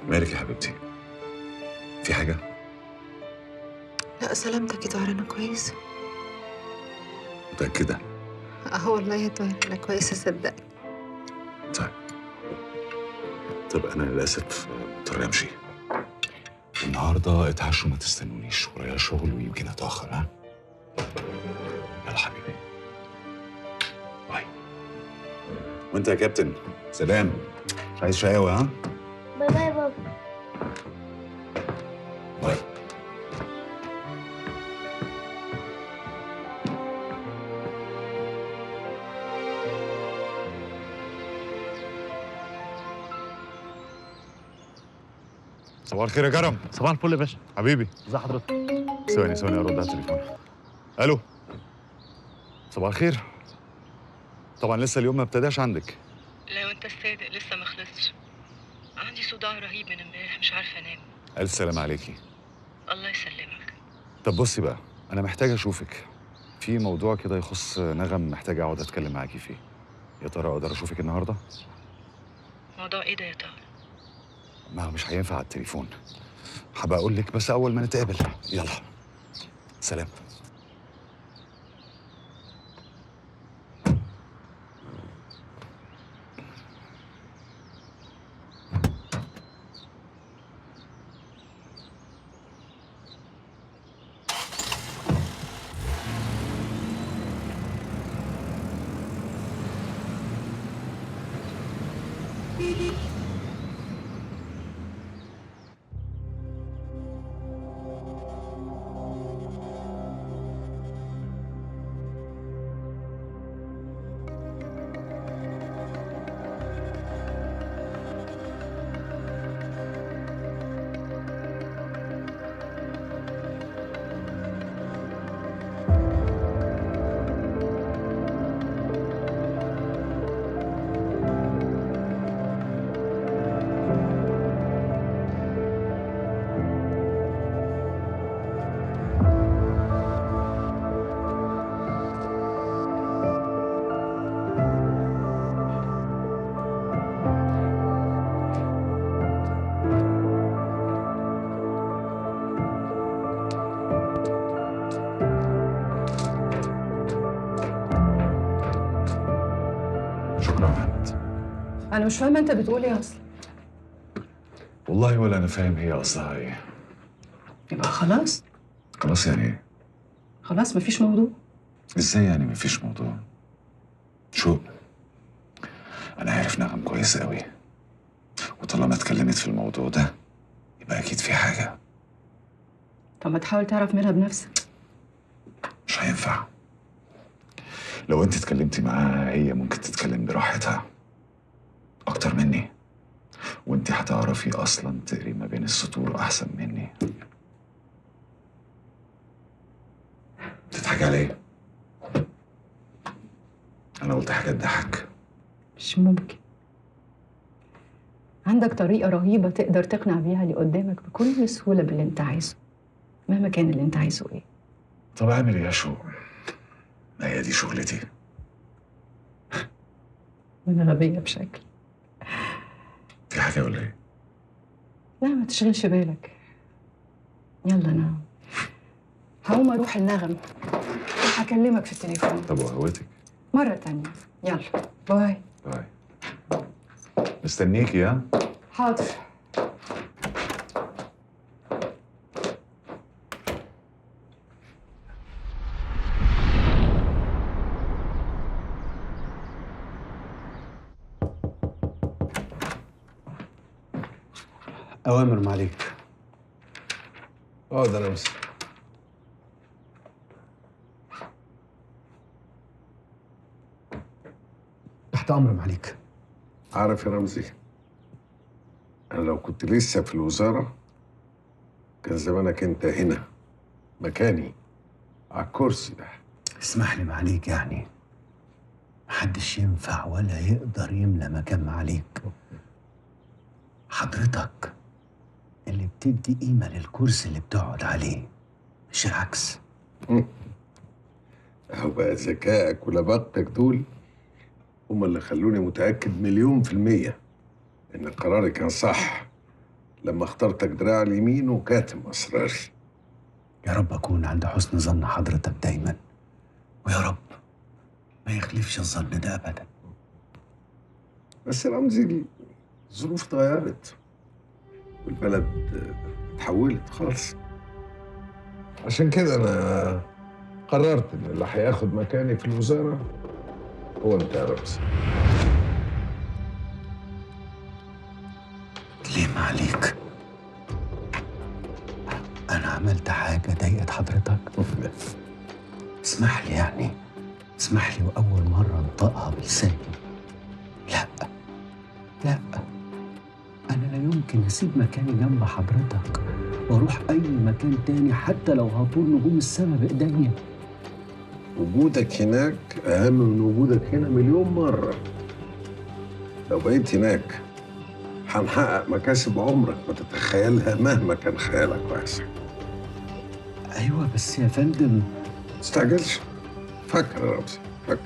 مالك يا حبيبتي؟ في حاجة؟ لا سلامتك يا طاهر، انا كويسه. متأكدة؟ والله يا طاهر انا كويسه صدقني. طيب. طب أنا للأسف مضطر أمشي. النهاردة اتعشوا ما تستنونيش، ورايا شغل ويمكن أتأخر. ها؟ يلا حبيبي. باي. وأنت يا كابتن سلام. مش عايز شقاوة ها؟ باي باي بابا. باي. صباح الخير يا كرم. صباح الفل يا باشا. حبيبي ازي حضرتك؟ ثواني ارد على التليفون. الو. صباح الخير. طبعا لسه اليوم ما ابتداش عندك. لا وانت الصادق لسه ما خلصش. عندي صداع رهيب من امبارح، مش عارفه انام. الف سلامة عليكي. الله يسلمك. طب بصي بقى، انا محتاج اشوفك في موضوع كده يخص نغم، محتاج اقعد اتكلم معاكي فيه. يا ترى اقدر اشوفك النهارده؟ موضوع ايه ده يا طارق؟ ما مش هينفع على التليفون. هبقى اقول لك بس اول ما نتقابل. يلا سلام. شكرا يا محمد. أنا مش فاهمة أنت بتقول إيه أصلا. والله ولا انا فاهم هي قصدها ايه. يبقى خلاص. خلاص يعني ايه؟ خلاص مفيش موضوع. ازاي يعني مفيش موضوع؟ شو؟ انا عارف نغم كويس قوي، وطالما اتكلمت في الموضوع ده يبقى اكيد في حاجه. طب ما تحاول تعرف منها بنفسك. مش هينفع. لو انت اتكلمتي معاها هي ممكن تتكلم براحتها اكتر مني، وانت هتعرفي اصلا تقري ما بين السطور احسن مني. تضحكي عليا؟ انا قلت حاجه تضحك. مش ممكن. عندك طريقة رهيبة تقدر تقنع بيها اللي قدامك بكل سهولة باللي أنت عايزه، مهما كان اللي أنت عايزه إيه. طب اعمل ايه يا شو؟ ما هي دي شغلتي. وأنا غبية بشكل. في حاجه ولا ايه؟ لا ما تشغلش بالك. يلا أنا هقوم أروح النغم وهكلمك في التليفون. طب وقهوتك؟ مرة تانية. يلا باي. باي. مستنيكي ها؟ حاضر. أوامر معاليك. اقعد يا رمزي. تحت أمر معاليك. عارف يا رمزي، انا لو كنت لسه في الوزاره كان زمانك انت هنا مكاني على الكرسي ده. اسمح لي معاليك، يعني محدش ينفع ولا يقدر يملى مكان معاليك. حضرتك اللي بتدي قيمة للكرسي اللي بتقعد عليه، مش العكس. اهو بقى ذكائك ولباقتك دول هم اللي خلوني متأكد 1,000,000% إن قراري كان صح لما اخترتك دراع اليمين وكاتم اسراري. يا رب أكون عند حسن ظن حضرتك دايما، ويا رب ما يخلفش الظن ده أبدا. بس رمزي الظروف اتغيرت والبلد اتحولت خالص. عشان كده انا قررت ان اللي هياخد مكاني في الوزاره هو انت يا رمزي. ليه ما عليك؟ أنا عملت حاجة ضايقت حضرتك؟ اسمح لي يعني، اسمح لي وأول مرة أنطقها بلساني. لا لا، أنا لا يمكن أسيب مكاني جنب حضرتك وأروح أي مكان تاني حتى لو هطول نجوم السما بإيديا. وجودك هناك اهم من وجودك هنا مليون مره. لو بقيت هناك هنحقق مكاسب عمرك ما تتخيلها مهما كان خيالك واسع. أيوة بس يا فندم. ما تستعجلش، فكر يا رمزي، فكر.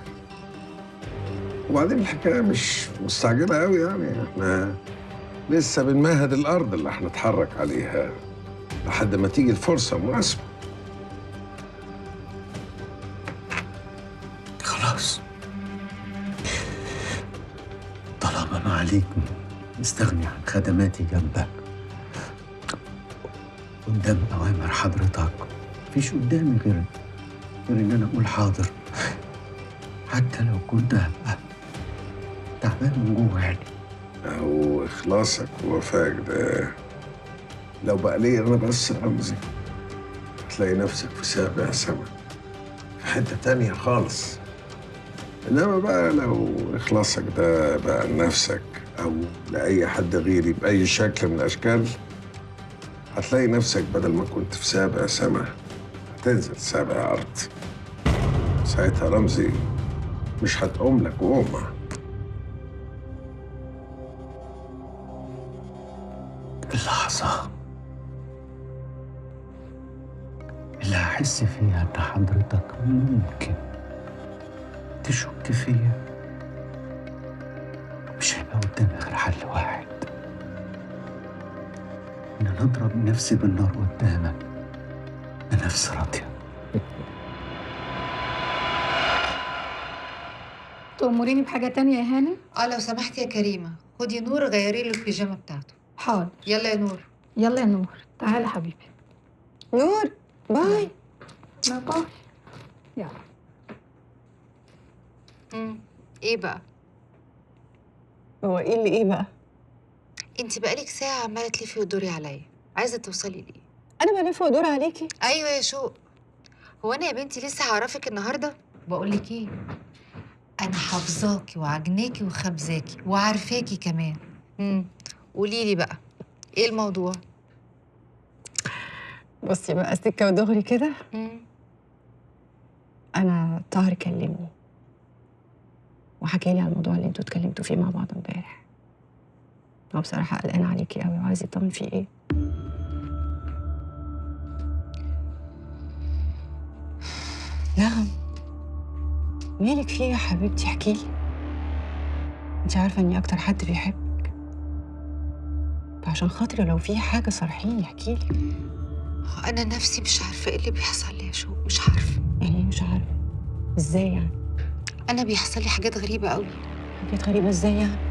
وبعدين الحكايه مش مستعجله قوي يعني، احنا لسه بنمهد الارض اللي هنتحرك عليها لحد ما تيجي الفرصه مناسبه. خلاص، طالما ما عليك مستغني عن خدماتي جنبك، قدام أوامر حضرتك مفيش قدامي غير إن أنا أقول حاضر، حتى لو كنت هبقى تعبان من جوه يعني. أو إخلاصك ووفائك ده لو بقى لي أنا بس رمزي هتلاقي نفسك في سابع سما في حتة تانية خالص. إنما بقى لو إخلاصك ده بقى لنفسك أو لأي حد غيري بأي شكل من الأشكال هتلاقي نفسك بدل ما كنت في سابع سما هتنزل سابع أرض. ساعتها رمزي مش هتقوم لك قومة. اللحظة اللي هحس فيها إن حضرتك ممكن تشك فيا مش هيبقى قدامي غير حل واحد، إن أنا أضرب نفسي بالنار قدامك بنفس راضية. تأمريني بحاجة تانية يا هاني؟ لو سمحت يا كريمة، خدي نور غيري له البيجامة بتاعته. حاضر. يلا يا نور. يلا يا نور، تعالى حبيبي. نور باي. ما باي. يلا. ايه بقى؟ هو ايه اللي ايه بقى؟ انت بقالك ساعة عمالة تلفي وتدوري عليا، عايزة توصلي ليه؟ انا بلف وادور عليكي؟ ايوه يا شوق. هو انا يا بنتي لسه هعرفك النهارده؟ بقول لك ايه، انا حافظاكي وعجناكي وخبزاكي وعارفاكي كمان. قولي لي بقى ايه الموضوع؟ بصي بقى سكه ودغري كده. انا طاهر كلمني وحكى لي على الموضوع اللي انتوا اتكلمتوا فيه مع بعض امبارح. هو بصراحه قلقان عليكي قوي وعايز يطمن فيه ايه. نعم، مالك فيه يا حبيبتي؟ احكي لي. انت عارفه اني اكتر حد بيحبك، فعشان خاطري لو في حاجه صارحيني احكي لي. انا نفسي مش عارفه ايه اللي بيحصل لي يا شوق، مش عارفه. يعني ايه مش عارفه؟ ازاي يعني؟ انا بيحصل لي حاجات غريبه قوي. حاجات غريبه ازاي يعني؟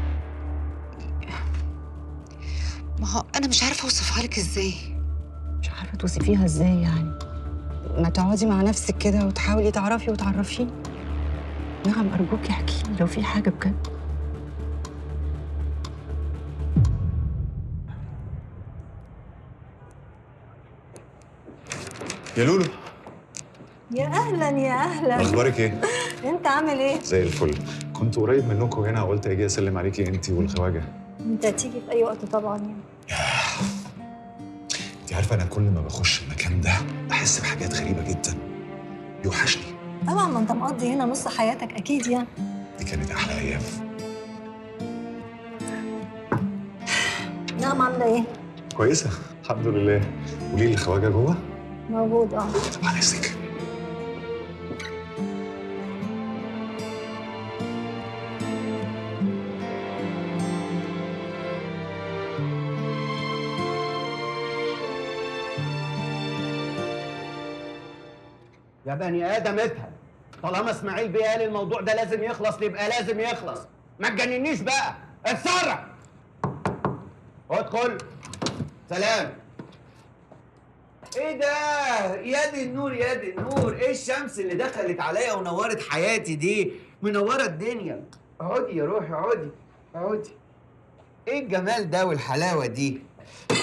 ما هو انا مش عارفه اوصفها لك ازاي. مش عارفه توصفيها ازاي يعني؟ ما تقعدي مع نفسك كده وتحاولي تعرفي وتعرفيني. نعم ارجوكي احكي لي لو في حاجه بجد. يا لولو، يا اهلا يا اهلا. اخبارك ايه؟ انت عامل ايه؟ زي الفل. كنت قريب منكم هنا، قلت اجي اسلم عليكي انت والخواجه. انت هتيجي في اي وقت طبعا يعني. انت عارفه انا كل ما بخش المكان ده بحس بحاجات غريبه جدا، بيوحشني. طبعا ما انت مقضي هنا نص حياتك اكيد يعني. دي كانت احلى ايام. نعم عامله ايه؟ كويسه الحمد لله. قولي لي الخواجه جوه؟ موجود طبعا نفسك. يا بني ادم افهم، طالما اسماعيل بيه قال الموضوع ده لازم يخلص يبقى لازم يخلص، ما تجننيش بقى، اتصرف. ادخل. سلام. ايه ده؟ يا دي النور يا دي النور، ايه الشمس اللي دخلت عليا ونورت حياتي دي؟ منوره الدنيا. اقعدي يا روحي، اقعدي اقعدي. ايه الجمال ده والحلاوه دي؟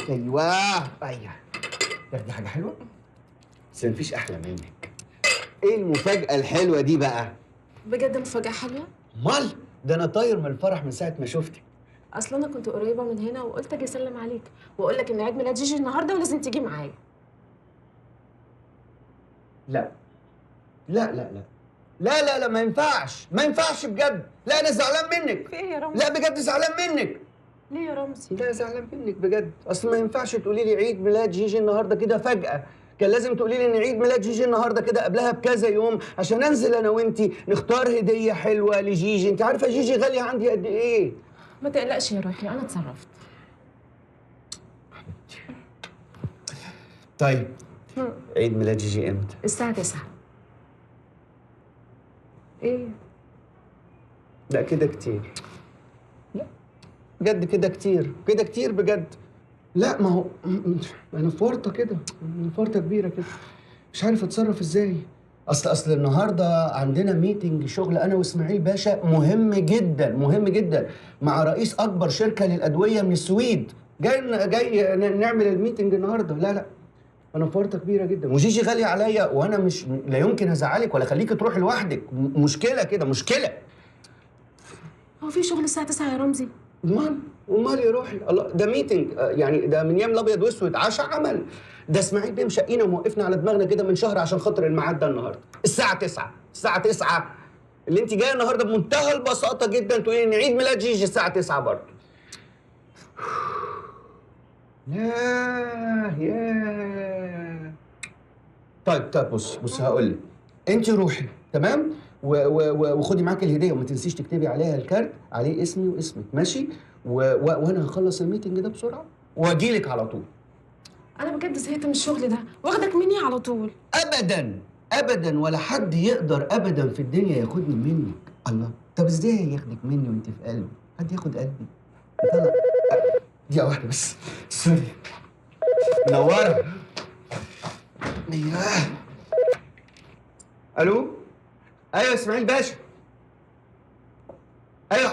ايوه ايوه. تاخدي حاجه حلوه؟ بس مفيش احلى منك. ايه المفاجاه الحلوه دي بقى؟ بجد مفاجأة حلوة؟ امال ده انا طاير من الفرح من ساعه ما شفتك. اصل انا كنت قريبة من هنا وقلت اجي اسلم عليك واقول لك ان عيد ميلاد جيجي النهارده ولازم تيجي معايا. لا لا لا لا لا لا لا، ما ينفعش ما ينفعش بجد. لا انا زعلان منك. في ايه يا رمزي؟ لا بجد زعلان منك. ليه يا رمزي؟ لا زعلان منك بجد. اصل ما ينفعش تقولي لي عيد ميلاد جيجي النهارده كده فجأة. كان لازم تقولي لي ان عيد ميلاد جيجي النهارده كده قبلها بكذا يوم عشان انزل انا وانتي نختار هديه حلوه لجيجي. انت عارفه جيجي غاليه عندي قد ايه؟ ما تقلقش يا روحي، انا اتصرفت. طيب عيد ميلاد جيجي امتى؟ الساعة 9. ايه؟ لا كده كتير. لا بجد كده كتير، كده كتير بجد. لا ما هو انا في ورطه كده، في ورطه كبيره كده، مش عارف اتصرف ازاي. اصل النهارده عندنا ميتنج شغل انا واسماعيل باشا مهم جدا مهم جدا مع رئيس اكبر شركه للادويه من السويد. جاي نعمل الميتنج النهارده. لا لا انا في ورطه كبيره جدا وجيجي غاليه عليا وانا مش لا يمكن ازعلك ولا اخليكي تروحي لوحدك. مشكله كده مشكله. هو في شغل الساعة 9 يا رمزي؟ امال يا روحي الله ده ميتنج يعني ده من يوم الابيض واسود عشاء عمل. ده اسماعيل بيه مشقينا وموقفنا على دماغنا كده من شهر عشان خاطر الميعاد ده النهارده الساعه 9. الساعه 9 اللي انت جايه النهارده بمنتهى البساطه جدا تقولي ان عيد ميلاد جيجي الساعه 9 برضه. ياه طيب بص هقول لك. انت روحي تمام وخدي معاكي الهديه وما تنسيش تكتبي عليها الكارت عليه اسمي واسمك ماشي وانا هخلص الميتنج ده بسرعه واجي لك على طول. انا بجد زهقت من الشغل ده، واخدك مني على طول. ابدا ابدا ولا حد يقدر ابدا في الدنيا ياخدني منك. الله طب ازاي ياخدك مني وانت في قلبي؟ حد ياخد قلبي؟ طلع دقيقه واحده بس سوري. منوره. ايوه الو ايوه اسماعيل باشا. ايوه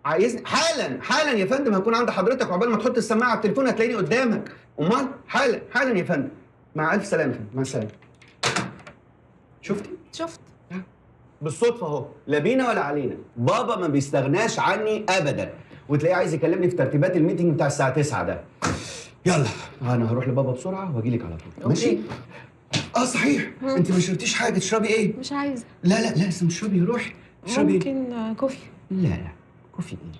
عايزني حالا يا فندم. هكون عند حضرتك وعقبال ما تحط السماعه على التليفون هتلاقيني قدامك. امال حالا يا فندم. مع الف سلامه يا فندم. مع السلامه. شفت بالصدفه اهو لا بينا ولا علينا. بابا ما بيستغناش عني ابدا وتلاقيه عايز يكلمني في ترتيبات الميتنج بتاع الساعه 9 ده. يلا انا هروح لبابا بسرعه واجي لك على طول. ماشي؟ صحيح انت ما شربتيش حاجه. تشربي ايه؟ مش عايزة. لا لازم تشربي. روحي اشربي. ممكن كوفي. لا كوفي ايه؟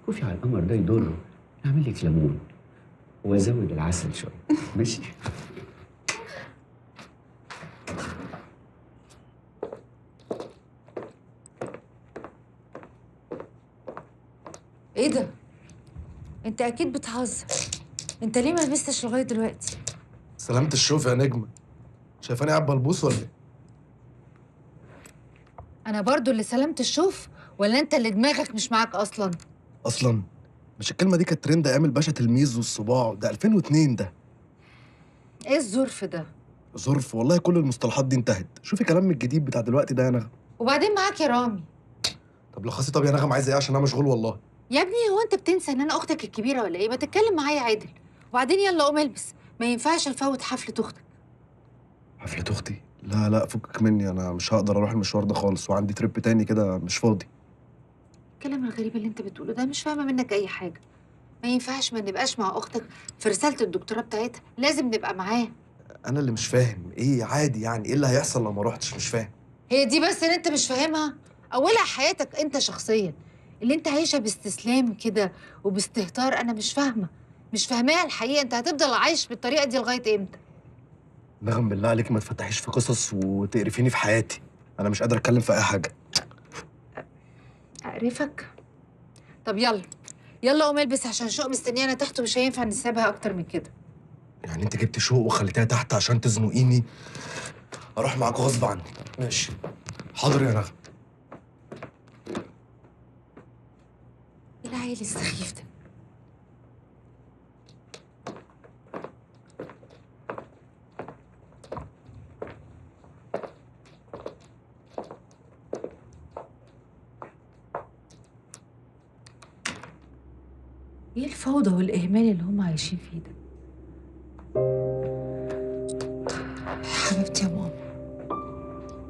كوفي على القمر ده يضره. اعمل لك ليمون وازود العسل شويه. ماشي؟ ايه ده؟ انت اكيد بتهزر. انت ليه ما لبستش لغايه دلوقتي؟ سلامة الشوف يا نجمة. شايفاني قاعد بلبوس ولا ايه؟ انا برضو اللي سلمت الشوف ولا انت اللي دماغك مش معاك اصلا؟ اصلا مش الكلمة دي كانت ترند ايام الباشا تلميذ والصباع ده 2002 ده. ايه الظرف ده؟ ظرف والله كل المصطلحات دي انتهت. شوفي كلام من الجديد بتاع دلوقتي ده يا نغم. وبعدين معاك يا رامي. طب لخصي طب يا نغم عايزه ايه عشان انا مشغول والله. يا ابني هو انت بتنسى ان انا اختك الكبيره ولا ايه؟ ما تتكلم معايا عادل. وبعدين يلا قوم البس، ما ينفعش نفوت حفله اختك. حفلة اختي؟ لا فكك مني، انا مش هقدر اروح المشوار ده خالص وعندي تريب تاني كده مش فاضي. الكلام الغريب اللي انت بتقوله ده مش فاهمه منك اي حاجه. ما ينفعش ما نبقاش مع اختك في رساله الدكتوراه بتاعتها، لازم نبقى معاه. انا اللي مش فاهم ايه عادي يعني ايه اللي هيحصل لو ما روحتش؟ مش فاهم. هي دي بس اللي انت مش فاهمها؟ اولها حياتك انت شخصيا اللي انت عايشها باستسلام كده وباستهتار. انا مش فاهماها الحقيقه. انت هتفضل عايش بالطريقه دي لغايه امتى؟ نغم بالله عليك ما تفتحيش في قصص وتقرفيني في حياتي. انا مش قادر اتكلم في اي حاجه. اقرفك؟ طب يلا قوم البس عشان شوق مستنيانا تحت ومش هينفع نسيبها اكتر من كده. يعني انت جبتي شوق وخليتيها تحت عشان تزنقيني؟ اروح معاكوا غصب عني. ماشي حاضر يا نغم. ايه العيل السخيف ده؟ ايه الفوضى والاهمال اللي هم عايشين فيه ده؟ حبيبتي يا ماما،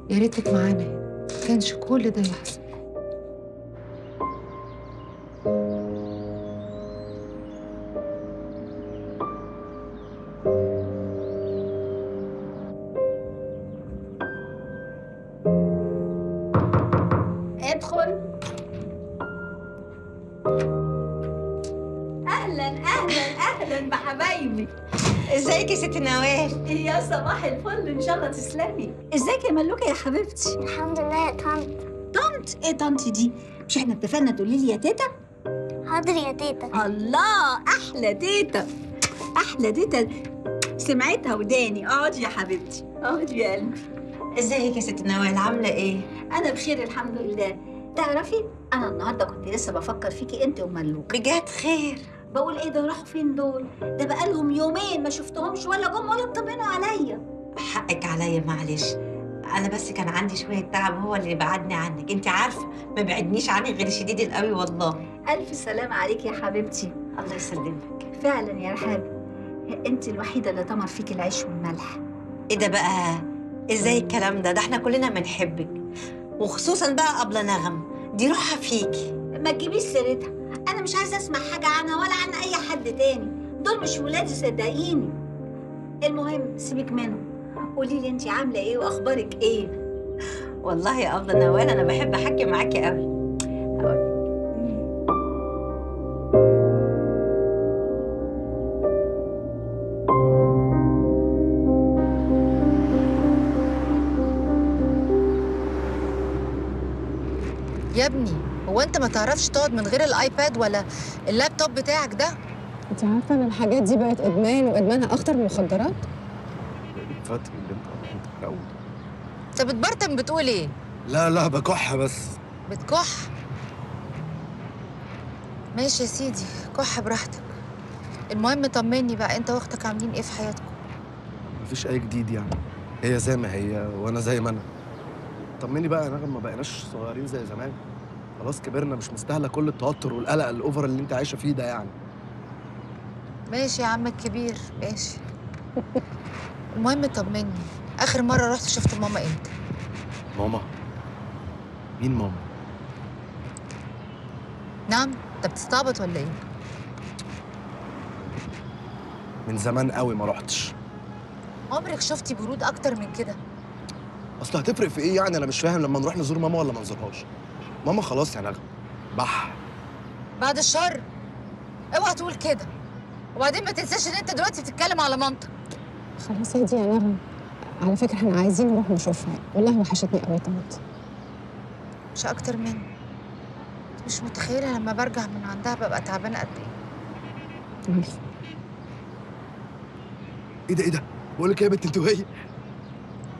يا ريتك معانا هنا، ما كانش كل ده يحصل. ادخل. اهلا اهلا اهلا بحبايبي. ازيك يا ست نوال؟ يا صباح الفل، ان شاء الله تسلمي. ازيك يا ملوكه يا حبيبتي؟ الحمد لله يا طنط. طنط؟ ايه طنط دي؟ مش احنا اتفقنا تقولي لي يا تيتا؟ حاضر يا تيتا. الله، احلى تيتا، احلى تيتا، سمعتها وداني. اقعدي يا حبيبتي، اقعدي يا قلبي. ازيك يا ست نوال، عامله ايه؟ انا بخير الحمد لله. تعرفي انا النهارده كنت لسه بفكر فيكي انت وملوكه. بجد خير؟ بقول ايه ده، راحوا فين دول؟ ده بقالهم يومين ما شفتهمش ولا جم ولا اطمنوا عليا. حقك عليا، معلش. انا بس كان عندي شويه تعب هو اللي بعدني عنك، انت عارفه ما بعدنيش عنك غير شديد القوي والله. الف سلام عليك يا حبيبتي. الله يسلمك. فعلا يا رحاب، انت الوحيده اللي طمر فيك العيش والملح. ايه ده بقى؟ ازاي الكلام ده؟ ده احنا كلنا بنحبك، وخصوصا بقى قبل نغم، دي روحها فيكي. ما تجيبيش سيرتها، انا مش عايزه اسمع حاجه عنها ولا عن اي حد تاني، دول مش ولادي صدقيني. المهم سيبك منهم، قولي لي انت عامله ايه واخبارك ايه؟ والله يا ابله نوال انا بحب احكي معاكي قوي. يا ابني، هو انت ما تعرفش تقعد من غير الايباد ولا اللابتوب بتاعك ده؟ انت عارفه ان الحاجات دي بقت ادمان، وادمانها اخطر من المخدرات. الفترة اللي انت بتقول. انت بتبرطم بتقول ايه؟ لا بكح بس. بتكح؟ ماشي يا سيدي، كح براحتك. المهم طمني بقى، انت واختك عاملين ايه في حياتكم؟ مفيش اي جديد يعني، هي زي ما هي وانا زي ما انا. طمني بقى يا نغم، ما بقيناش صغيرين زي زمان، خلاص كبرنا، مش مستاهله كل التوتر والقلق الاوفر اللي انت عايشه فيه ده يعني. ماشي يا عم الكبير، ماشي. المهم طمني، اخر مره رحت شفت ماما امتى؟ ماما؟ مين ماما؟ نعم، انت بتستعبط ولا ايه؟ من زمان قوي ما رحتش. عمرك شفتي برود اكتر من كده؟ اصل هتفرق في ايه يعني؟ انا مش فاهم لما نروح نزور ماما ولا ما نزورهاش. ماما خلاص يا نغم، بح. بعد الشر، اوعى تقول كده. وبعدين ما تنساش ان انت دلوقتي بتتكلم على مامتك. خلاص هدي يا نغم، على فكره احنا عايزين نروح نشوفها، والله وحشتني قوي طنط. مش اكتر مني. مش متخيله لما برجع من عندها ببقى تعبانه قد ايه. عارفه. ايه ده؟ بقول لك ايه يا بنت انت وهي؟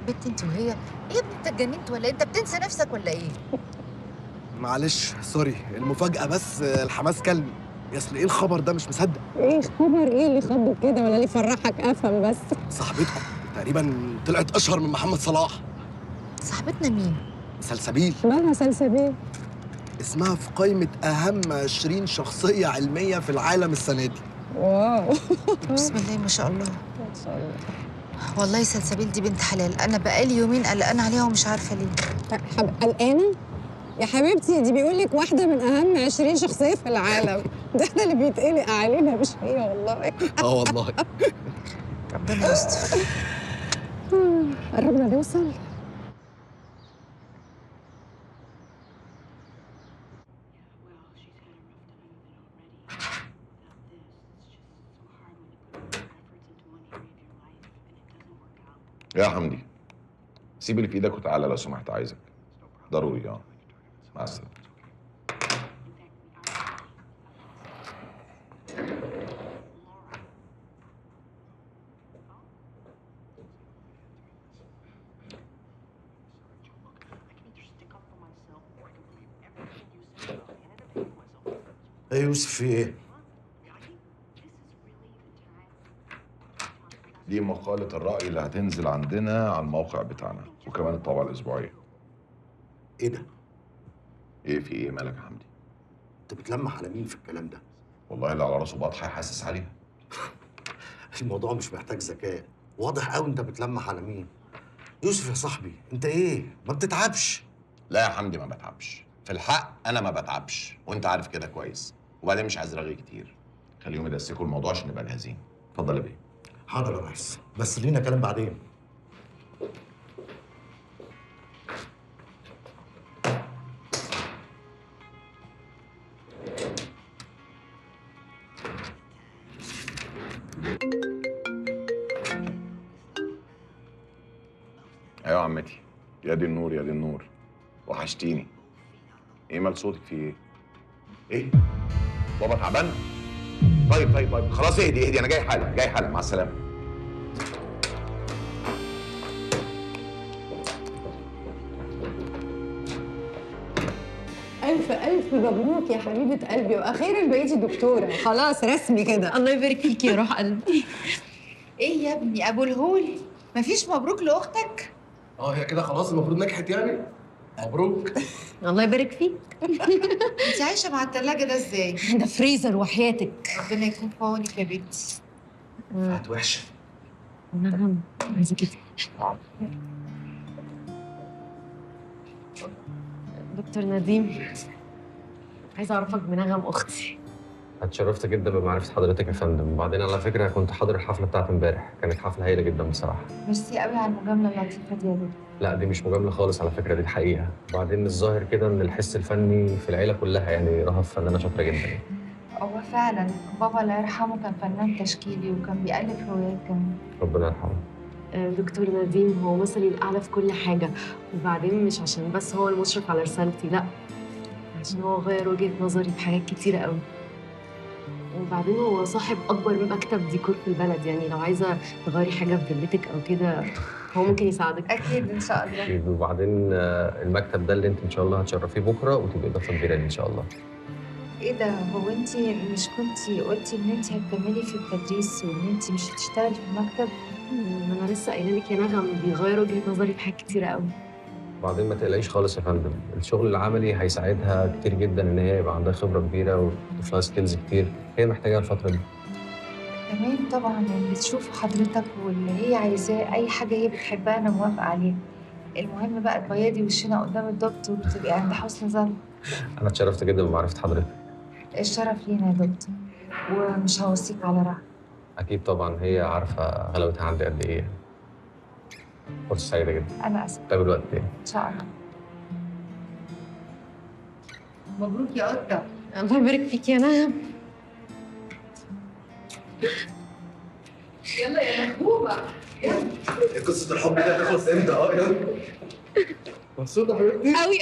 بنت انت وهي؟ ايه يا ابني، انت اتجننت ولا انت بتنسى نفسك ولا ايه؟ معلش سوري، المفاجأة بس الحماس كلني. يا اصل ايه الخبر ده؟ مش مصدق. ايه خبر ايه اللي خبط كده ولا اللي يفرحك؟ افهم بس. صاحبتكم تقريبا طلعت اشهر من محمد صلاح. صاحبتنا مين؟ سلسبيل. مالها سلسبيل؟ اسمها في قائمة أهم 20 شخصية علمية في العالم السنة دي. واو. بسم الله ما شاء الله. ما شاء الله. والله سلسبيل دي بنت حلال، انا بقالي يومين قلقانه عليها ومش عارفه ليه. قلقانه؟ يا حبيبتي دي بيقول لك واحده من اهم 20 شخصيه في العالم، ده احنا اللي بيتقلق علينا مش هي والله. والله. ربنا يستر. قربنا نوصل. يا حمدي، سيب اللي في ايدك وتعالى لو سمحت، عايزك ضروري. مع السلامه. ايه يوسف في ايه؟ دي مقالة الرأي اللي هتنزل عندنا على الموقع بتاعنا وكمان الطبعة الأسبوعية. ايه ده؟ إيه في إيه مالك يا حمدي؟ انت بتلمح على مين في الكلام ده؟ والله اللي على راسه بطحة حاسس عليها. الموضوع مش محتاج ذكاء، واضح قوي انت بتلمح على مين. يوسف يا صاحبي انت ايه؟ ما بتتعبش؟ لا يا حمدي ما بتعبش، في الحق انا ما بتعبش وانت عارف كده كويس، وبعدين مش عايز رغي كتير. خليهم يدسكوا الموضوع عشان نبقى جاهزين. اتفضل يا بيه. حاضر يا ريس، بس لينا كلام بعدين. أيوة يا عمتي، يا دي النور يا دي النور، وحشتيني. إيه مال صوتك في إيه؟ إيه؟ بابا تعبان؟ طيب خلاص اهدي أنا جاي حالا مع السلامة. ألف مبروك يا حبيبة قلبي، وأخيرا بقيتي دكتورة، خلاص رسمي كده. الله يبارك فيكي يا روح قلبي. ايه يا ابني ابو الهول، مفيش مبروك لاختك؟ هي كده خلاص المفروض نجحت يعني؟ مبروك. الله يبارك فيك. انت عايشه مع التلاجة ده ازاي؟ ده فريزر وحياتك. ربنا يكون في عونك يا بنتي. فات وحشه. نعم عايزة كده. دكتور نديم، عايزة أعرفك بنغم أختي. اتشرفت جدا بمعرفة حضرتك يا فندم، وبعدين على فكرة كنت حاضر الحفلة بتاعت امبارح، كانت حفلة هايلة جدا بصراحة. ميرسي قوي على المجامله اللطيفه دي يا دكتور. لا دي مش مجاملة خالص على فكرة، دي الحقيقة. وبعدين الظاهر كده إن الحس الفني في العيلة كلها، يعني رهف فنانة شاطرة جدا. هو فعلا بابا الله يرحمه كان فنان تشكيلي وكان بيألف روايات كمان. ربنا يرحمه. دكتور نديم هو مثلي الأعلى في كل حاجة، وبعدين مش عشان بس هو المشرف على رسالتي، لا، عشان هو غير وجهة نظري في حاجات كتيرة قوي. وبعدين هو صاحب أكبر مكتب ديكور في البلد، يعني لو عايزة تغيري حاجة في فيلتك أو كده هو ممكن يساعدك. أكيد إن شاء الله. أكيد. وبعدين المكتب ده اللي أنت إن شاء الله هتشرفيه بكرة وتبقي إضافة كبيرة ليه إن شاء الله. ايه ده، هو انت مش كنتي قلتي ان انت هتكملي في التدريس وان انت مش هتشتغلي في المكتب؟ ما انا لسه قايله لك يا نغم، بيغير وجهه نظري في حاجات كتيره قوي. وبعدين ما تقلقيش خالص يا فندم، الشغل العملي هيساعدها كتير جدا ان هي يبقى عندها خبره كبيره وتضيف لها سكيلز كتير هي محتاجاها الفتره دي. تمام طبعا، اللي تشوفه حضرتك واللي هي عايزاه، اي حاجه هي بتحبها انا موافقه عليها. المهم بقى تبيضي وشنا قدام الدكتور وتبقي عند حسن ظن. انا اتشرفت جدا بمعرفه حضرتك. الشرف لينا يا دكتور، ومش هوصيك على راحة. اكيد طبعا، هي عارفه غلاوتها عندي قد ايه. فرصه سعيده جدا. انا اسفه. نتقابل وقت تاني ان شاء الله. مبروك يا قطه. الله يبارك فيك يا نغم. يلا يا محبوبه يلا. قصه الحب دي هتخلص امتى؟ يلا مبسوطه يا حبيبتي؟ قوي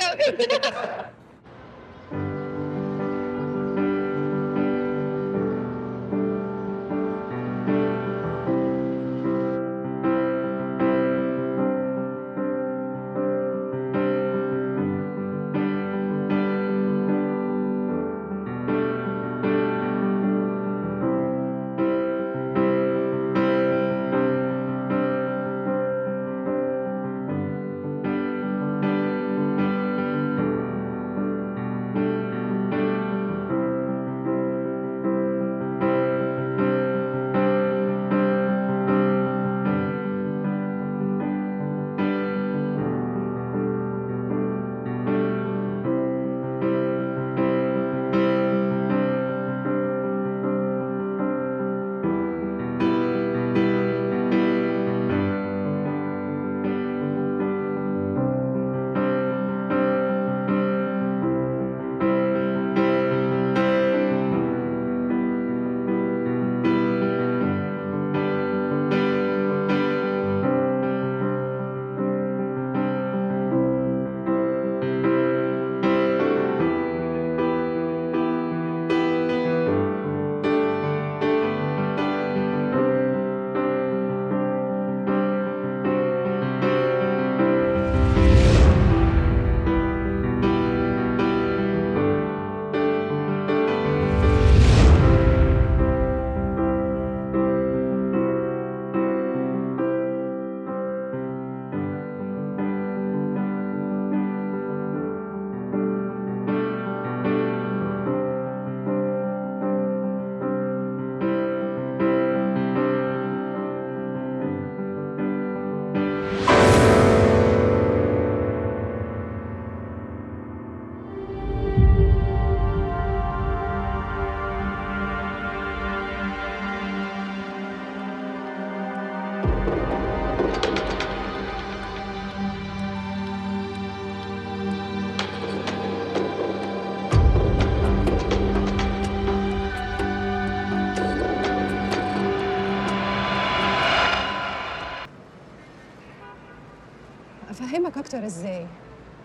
افهمك اكتر ازاي؟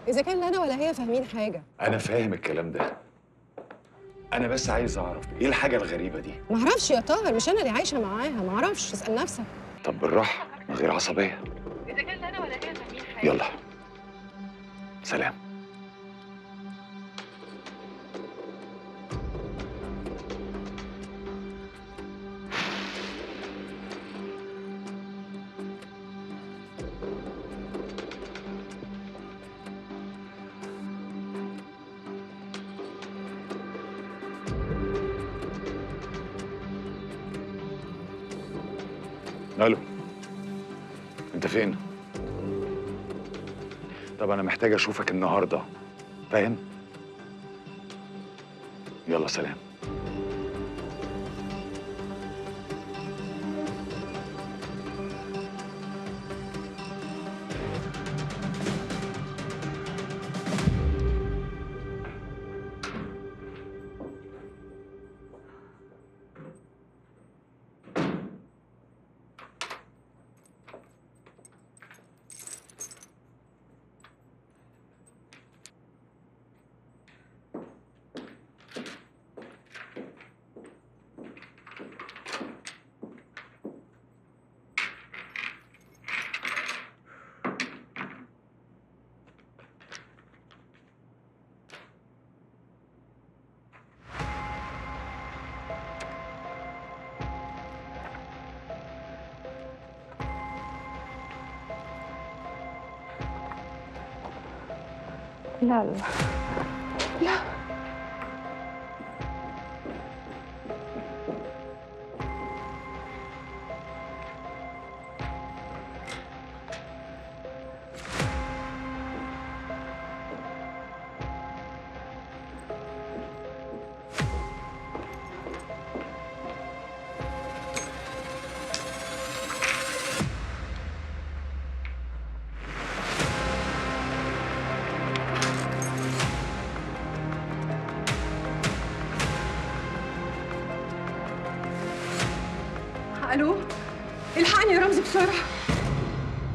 اذا كان لا انا ولا هي فاهمين حاجه. انا فاهم الكلام ده، انا بس عايز اعرف ايه الحاجه الغريبه دي. معرفش يا طاهر، مش انا اللي عايشه معاها، معرفش، اسال نفسك. طب بالراحه من غير عصبيه. اذا كان لا انا ولا هي فاهمين حاجه. يلا سلام. الو، انت فين؟ طب انا محتاج اشوفك النهارده، فاهم؟ يلا سلام. لا لا لا. الو، الحقني يا رمزي بسرعه.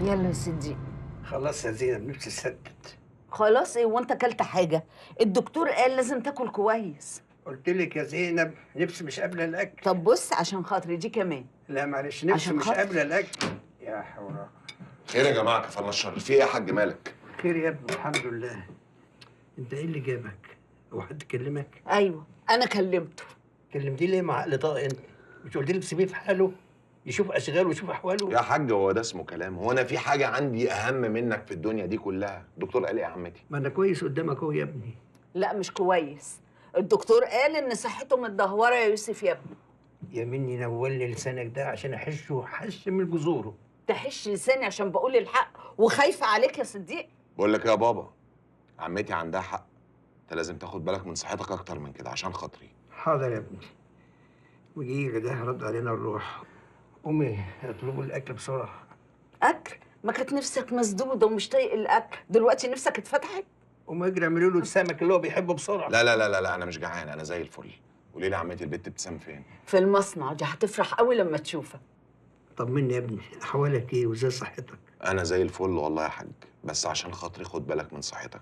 يلا يا صديق. خلاص يا زينب، نفسي سدت. خلاص ايه وانت اكلت حاجه؟ الدكتور قال لازم تاكل كويس. قلت لك يا زينب نفسي مش قابله الاكل. طب بص عشان خاطري دي كمان. لا معلش، نفسي مش قابله الاكل. يا حورة. خير يا جماعه، كفرنا الشر. في ايه يا حاج مالك؟ خير يا ابني، الحمد لله. انت ايه اللي جابك؟ هو حد كلمك؟ ايوه انا كلمته. كلمتيه ليه مع عقل طاق انت؟ مش قلت لك سيبيه في حاله يشوف اشغاله ويشوف احواله؟ يا حاج هو ده اسمه كلام؟ هو انا في حاجه عندي اهم منك في الدنيا دي كلها؟ الدكتور قال ايه يا عمتي؟ ما انا كويس قدامك اهو يا ابني. لا مش كويس، الدكتور قال ان صحته متدهوره يا يوسف يا ابني. يا مني نولي لسانك ده عشان احشه حش من جذوره. تحش لساني عشان بقول الحق وخايفه عليك يا صديق. بقول لك يا بابا، عمتي عندها حق، انت لازم تاخد بالك من صحتك اكتر من كده عشان خاطري. حاضر يا ابني. وجيلي ده رد علينا الروح. قومي اطلبوا الاكل بسرعه. اكل؟ ما كانت نفسك مسدوده ومش طايق الاكل، دلوقتي نفسك اتفتحت؟ قوموا اجري اعملوا له السمك اللي هو بيحبه بسرعه. لا لا لا لا, لا انا مش جعان، انا زي الفل. قولي لي عمتي البت ابتسام فين؟ في المصنع، دي هتفرح قوي لما تشوفك. طمني يا ابني، احوالك ايه وازاي صحتك؟ انا زي الفل والله يا حاج، بس عشان خاطري خد بالك من صحتك،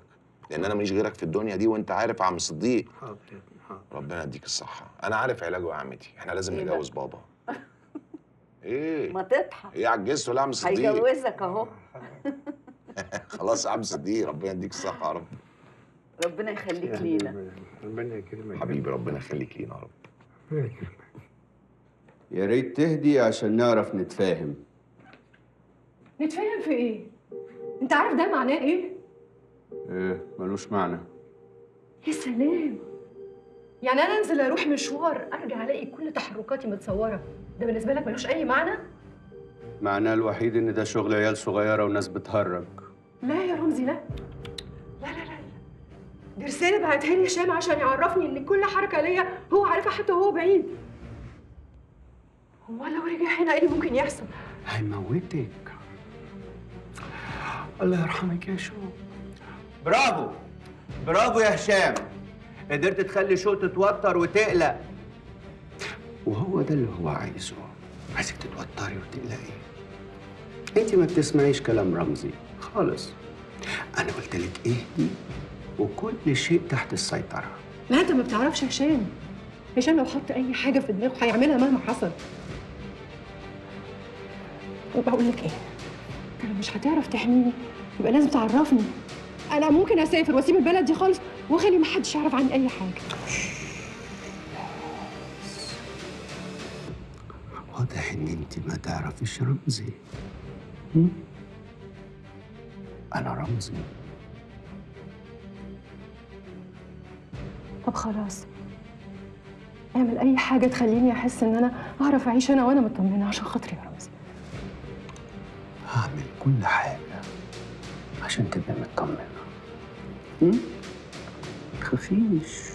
لان انا ماليش غيرك في الدنيا دي وانت عارف يا عم صديق. حاضر يا ابني حاضر. ربنا يديك الصحه. انا عارف علاجه يا عمتي، احنا لازم إيه نجوز بابا. ايه ما تضحك، ايه عجزت ولا يا عم صديق؟ هيجوزك اهو. خلاص يا عم صديق، ربنا يديك الصحه يا رب. ربنا يخليك لينا. ربنا يكرمك حبيبي، ربنا يخليك لينا يا رب. يا ريت تهدي عشان نعرف نتفاهم. نتفاهم في ايه؟ انت عارف ده معناه ايه؟ ايه ملوش معنى. يا سلام، يعني انا انزل اروح مشوار ارجع الاقي كل تحركاتي متصوره، ده بالنسبه لك ملوش اي معنى؟ معناه الوحيد ان ده شغل عيال صغيره وناس بتهرج. لا يا رمزي لا لا لا لا، دي رساله بعتها لي هشام عشان يعرفني ان كل حركه ليا هو عارفها حتى وهو بعيد. هو لو رجع هنا ايه اللي ممكن يحصل؟ هيموتك. الله يرحمك يا شو. برافو برافو يا هشام، قدرت تخلي شو تتوتر وتقلق، وهو ده اللي هو عايزه. عايزك تتوتري وتقلقي. انت ما بتسمعيش كلام رمزي خالص، انا قلت لك اهدي وكل شيء تحت السيطره. لا انت ما بتعرفش هشام. هشام لو حط اي حاجه في دماغه هيعملها مهما حصل. وبقول لك ايه، انت لو مش هتعرف تحميني يبقى لازم تعرفني. انا ممكن اسافر واسيب البلد دي خالص واخلي ما حدش يعرف عني اي حاجه. واضح ان انت ما تعرفيش رمزي. انا رمزي. طب خلاص، اعمل اي حاجه تخليني احس ان انا اعرف اعيش انا وانا مطمنه عشان خاطري يا رمزي. هعمل كل حاجه عشان تبقي مطمنه. تخافيش،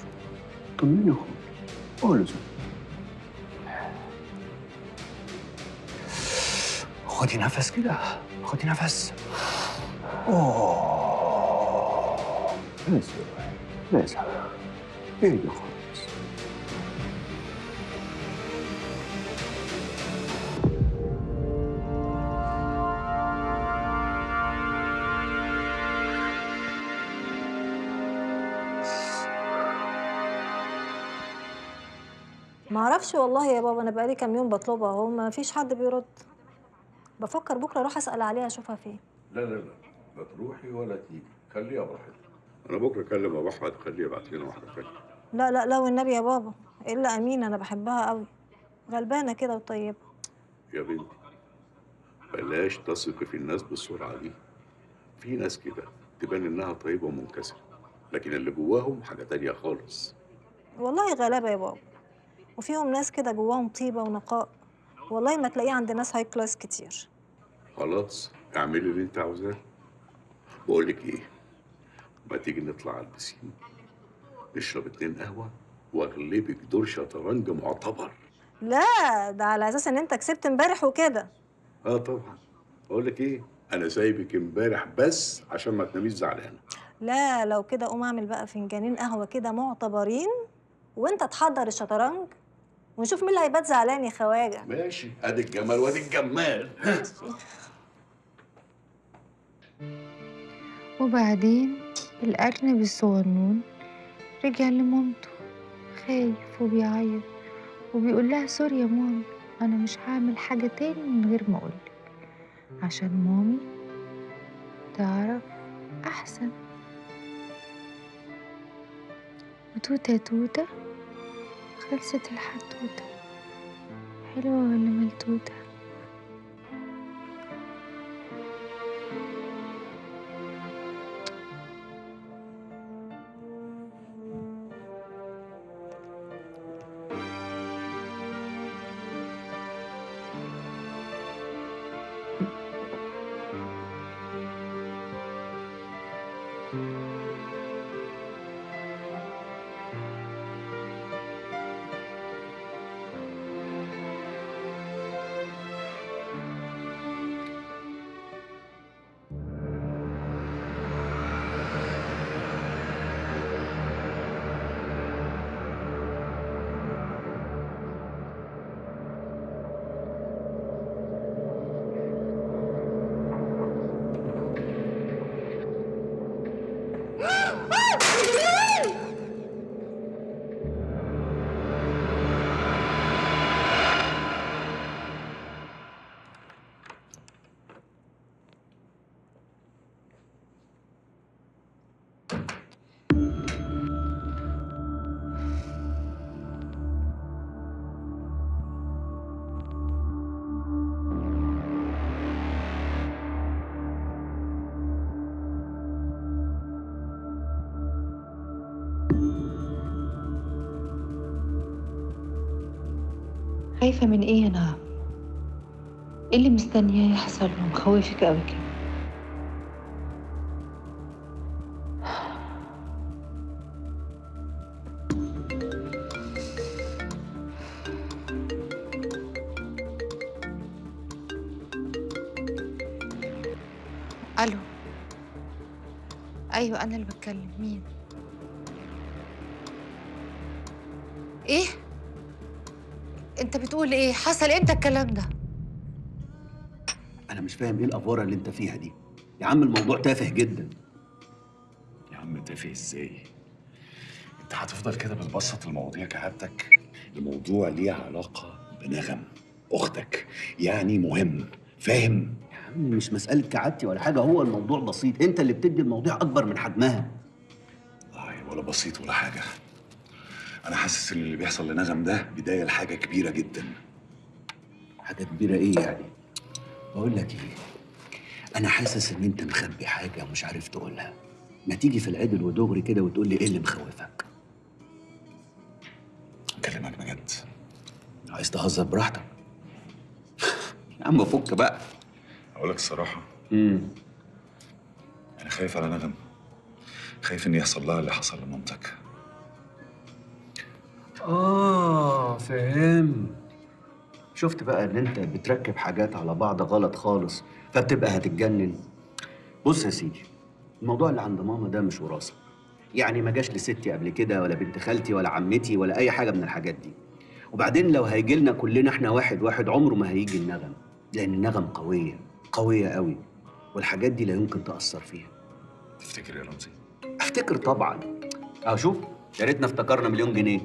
طمني خالص. خدي نفس كده، خدي نفس. بس بس اهدي خالص. معرفش والله يا بابا، انا بقالي كام يوم بطلبها اهو ما فيش حد بيرد. بفكر بكره اروح اسال عليها اشوفها فين. لا لا لا، لا تروحي ولا تيجي، خليها براحتها. انا بكره اكلم ابو احمد خليه يبعت لنا واحده ثانيه. لا لا لا والنبي يا بابا، الا امينه انا بحبها قوي، غلبانه كده وطيبه. يا بنتي بلاش تثقي في الناس بالسرعه دي. في ناس كده تبان انها طيبه ومنكسره، لكن اللي جواهم حاجه تانيه خالص. والله غلابه يا بابا، وفيهم ناس كده جواهم طيبه ونقاء، والله ما تلاقيه عند ناس هاي كلاس كتير. خلاص اعملي اللي انت عاوزاه. بقول لك ايه، ما تيجي نطلع على البسين نشرب 2 قهوه واغلبك دور شطرنج معتبر. لا ده على اساس ان انت كسبت امبارح وكده. طبعا. بقول لك ايه، انا سايبك امبارح بس عشان ما تناميش زعلانه. لا لو كده قوم اعمل بقى فنجانين قهوه كده معتبرين، وانت تحضر الشطرنج ونشوف مين اللي هيبات زعلان يا خواجه. ماشي، ادي الجمال وادي الجمال. وبعدين الأرنب الصغنون رجع لمامته خايف وبيعيط وبيقول لها سوري يا مامي، أنا مش هعمل حاجة تاني من غير ما أقولك عشان مامي تعرف أحسن. وتوتة توتة خلصت الحدوتة. حلوة ولا ملتوتة؟ خايفة من ايه يا نعم؟ ايه اللي مستنياه يحصل له مخوفك قوي كده؟ الو، ايوه انا اللي بتكلم. مين؟ ايه؟ انت بتقول ايه؟ حصل امتى الكلام ده؟ انا مش فاهم ايه الافوره اللي انت فيها دي يا عم، الموضوع تافه جدا. عم تافه ازاي؟ انت هتفضل كده بتبسط المواضيع كعادتك؟ الموضوع ليه علاقة بنغم اختك، يعني مهم، فاهم؟ يا عم مش مسألة كعادتي ولا حاجة، هو الموضوع بسيط، انت اللي بتدي المواضيع اكبر من حجمها. ولا بسيط ولا حاجة. انا حاسس ان اللي بيحصل لنغم ده بداية لحاجة كبيرة جدا. حاجة كبيرة ايه يعني؟ بقول لك ايه، انا حاسس ان انت مخبي حاجة ومش عارف تقولها. ما تيجي في العدل ودغري كده وتقول لي ايه اللي مخوفك؟ اكلمك بجد. عايز تهزر براحتك. يا عم فك بقى. اقول لك الصراحة، انا خايف على نغم، خايف ان يحصل لها اللي حصل لمامتك. فهمت. شفت بقى ان انت بتركب حاجات على بعض غلط خالص، فبتبقى هتتجنن. بص يا سيدي، الموضوع اللي عند ماما ده مش وراثة. يعني ما جاش لستي قبل كده ولا بنت خالتي ولا عمتي ولا اي حاجة من الحاجات دي. وبعدين لو هيجي لنا كلنا احنا واحد واحد عمره ما هيجي النغم، لان النغم قوية قوية قوي، والحاجات دي لا يمكن تأثر فيها. تفتكر يا رمزي؟ افتكر طبعا. اهو شوف، يا ريتنا افتكرنا مليون جنيه.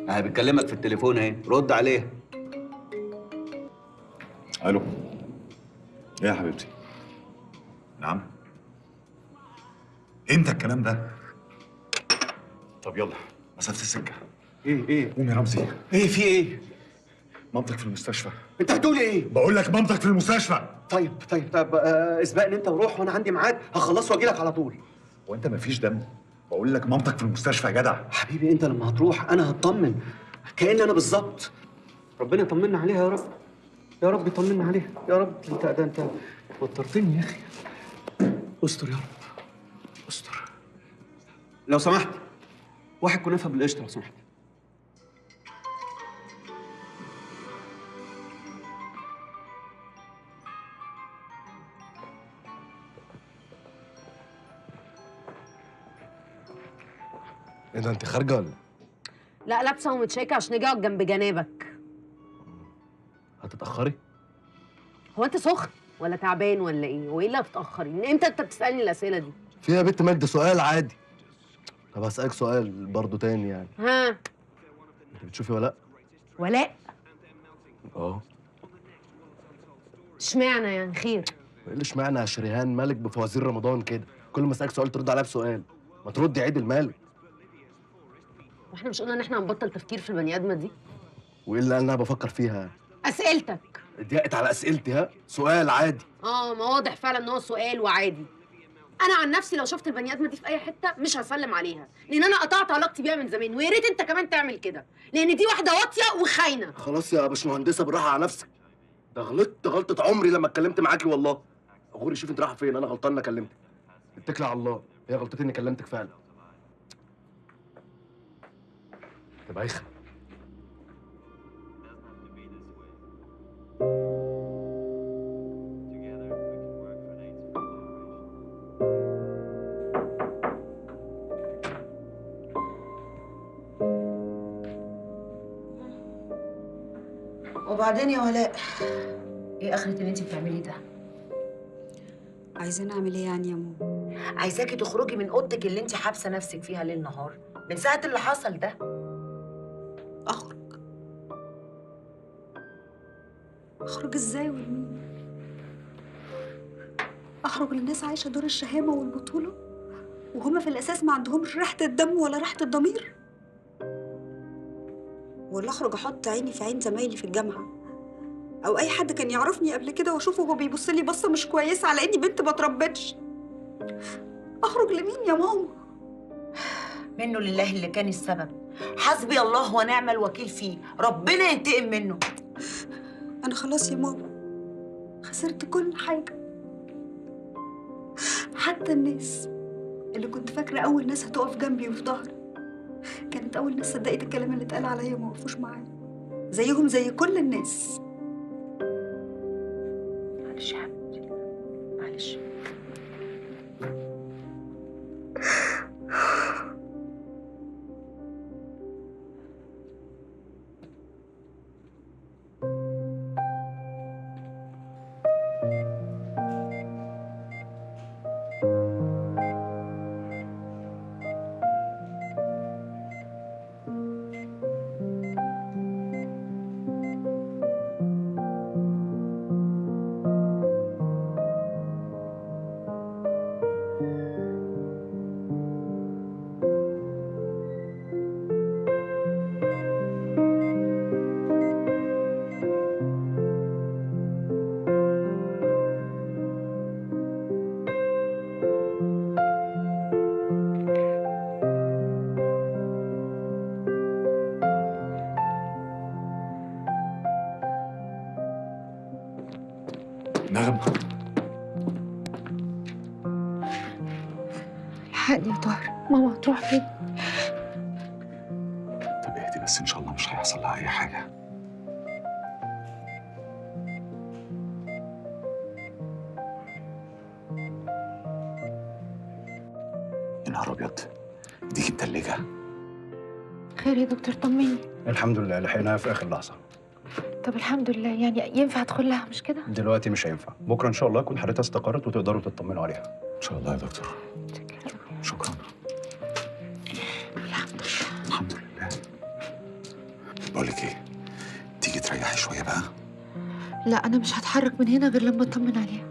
اهي بتكلمك في التليفون اهي، رد عليها. الو. ايه يا حبيبتي؟ نعم؟ انت الكلام ده؟ طب يلا، مسافة السكة. ايه؟ قوم يا رمزي. ايه في ايه؟ مامتك في المستشفى. انت بتقول ايه؟ بقول لك مامتك في المستشفى. طيب اسبقني انت وروح، وانا عندي ميعاد هخلصه واجي لك على طول. وانت مفيش دم؟ بقول لك مامتك في المستشفى يا جدع. حبيبي انت لما هتروح انا هطمن، كأن انا بالظبط. ربنا يطمنا عليها يا رب. يا رب يطمنا عليها يا رب. انت وترتني يا اخي. استر يا رب، استر. لو سمحت، واحد كنافه بالقشطه لو سمحت. ايه ده، انت خارجه ولا؟ لا لابسه ومتشيكه عشان اجي اقعد جنب جنابك. هتتاخري؟ هو انت سخن ولا تعبان ولا ايه؟ وايه اللي هتتاخري؟ من امتى انت بتسالني الاسئله دي؟ فيها يا بنت مجد سؤال عادي. طب هسألك سؤال برضه تاني يعني. ها؟ انت بتشوفي ولاء؟ ولاء؟ اه. اشمعنى يعني خير؟ ايه اللي اشمعنى يا شريهان مالك بفوازير رمضان كده؟ كل ما اسالك سؤال ترد عليا بسؤال. ما تردي عيد المال. واحنا مش قلنا ان احنا هنبطل تفكير في البني ادمه دي؟ وايه اللي انا بفكر فيها؟ اسئلتك. ضيقت على اسئلتي ها؟ سؤال عادي. ما واضح فعلا ان هو سؤال وعادي. انا عن نفسي لو شفت البني ادمه دي في اي حته مش هسلم عليها، لان انا قطعت علاقتي بيها من زمان، ويا ريت انت كمان تعمل كده، لان دي واحده واطيه وخاينه. خلاص يا باشمهندسه بالراحه على نفسك. ده غلطت غلطه عمري لما اتكلمت معاكي والله. غوري شوف انت رايحه فين، انا غلطان اني كلمتك. اتكلي على الله، هي غلطتي اني كلمتك فعلا. يا بايخه. وبعدين يا ولاء، ايه اخرة اللي انت بتعمليه ده؟ عايزين اعمل ايه يعني يا ماما؟ عايزاكي تخرجي من اوضتك اللي انت حابسه نفسك فيها ليل نهار من ساعه اللي حصل ده. اخرج ازاي ولمين؟ اخرج للناس عايشه دور الشهامه والبطوله وهما في الاساس ما عندهمش ريحه الدم ولا ريحه الضمير؟ ولا اخرج احط عيني في عين زمايلي في الجامعه او اي حد كان يعرفني قبل كده واشوفه وهو بيبص لي بصه مش كويسه على اني بنت ما اتربتش؟ اخرج لمين يا ماما؟ منه لله اللي كان السبب. حسبي الله ونعم الوكيل فيه، ربنا ينتقم منه. انا خلاص يا ماما خسرت كل حاجه، حتى الناس اللي كنت فاكره اول ناس هتقف جنبي وفي ظهري كانت اول ناس صدقت الكلام اللي اتقال عليا وما وقفوش معايا زيهم زي كل الناس. معلش يا حبيبتي، معلش. نغم الحقني يا طاهر، ماما هتروح فين؟ طب اهدي بس، ان شاء الله مش هيحصل لها اي حاجه. يا نهار ابيض، ديكي متلجه. خير يا دكتور، طمني. الحمد لله لحقناها في اخر لحظه. طب الحمد لله، يعني ينفع ادخل لها مش كده؟ دلوقتي مش هينفع، بكره ان شاء الله يكون حالتها استقرت وتقدروا تطمنوا عليها. ان شاء الله يا دكتور. شكرا. الحمد لله. بقول لك ايه، تيجي تريحي شويه بقى؟ لا، انا مش هتحرك من هنا غير لما اطمن عليها.